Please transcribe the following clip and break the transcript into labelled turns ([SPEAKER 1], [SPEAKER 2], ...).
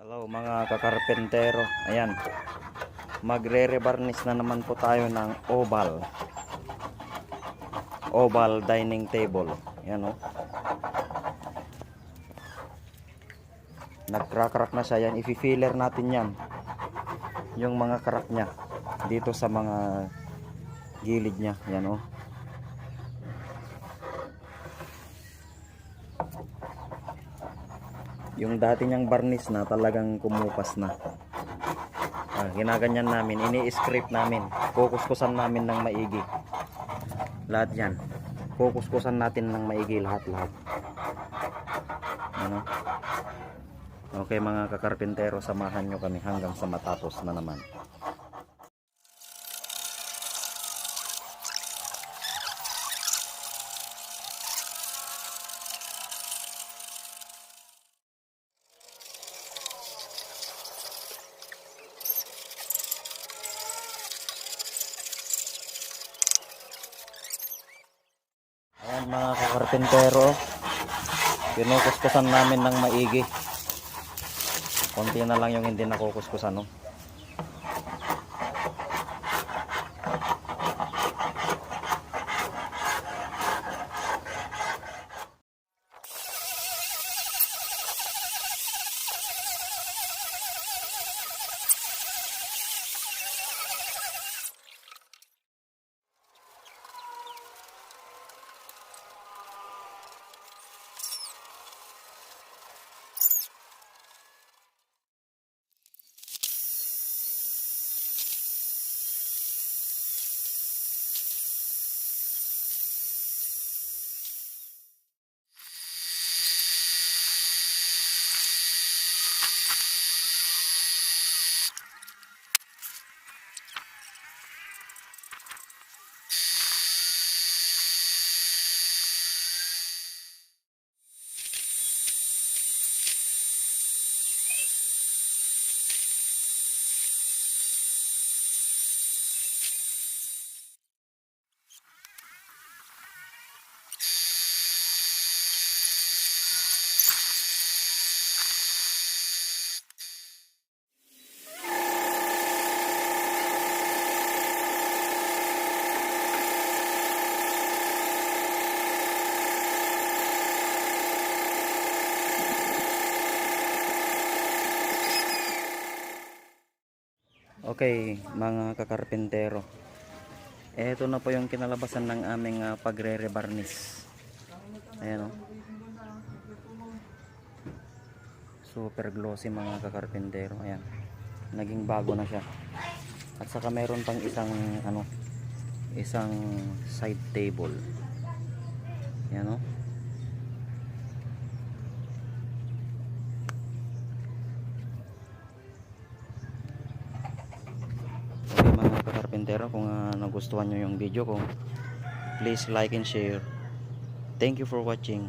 [SPEAKER 1] Hello mga kakarpentero. Ayan. Magre-rebarnish na naman po tayo ng oval dining table. Ayan oh. Nagcrack-crack na siya. Yan, i-filler natin yan. Yung mga crack niya dito sa mga gilid niya. Ayan oh. Yung dati niyang varnish na talagang kumupas na. Ginaganyan namin, ini-scrape namin, kukuskusan namin ng maigi lahat yan, kukuskusan natin ng maigi lahat. Ano? Okay mga kakarpintero, samahan nyo kami hanggang sa matapos na naman. Ayan mga kakarpentero, kinukuskusan namin ng maigi. Konti na lang yung hindi nakukuskusan, no? Okay mga kakarpentero, eto na po yung kinalabasan ng aming pagre-rebarnish. Ayan o, super glossy mga kakarpentero. Ayan, naging bago na siya. At saka meron pang isang side table. Ayan o. Okay mga kakarpentero, kung nagustuhan nyo yung video ko, please like and share. Thank you for watching.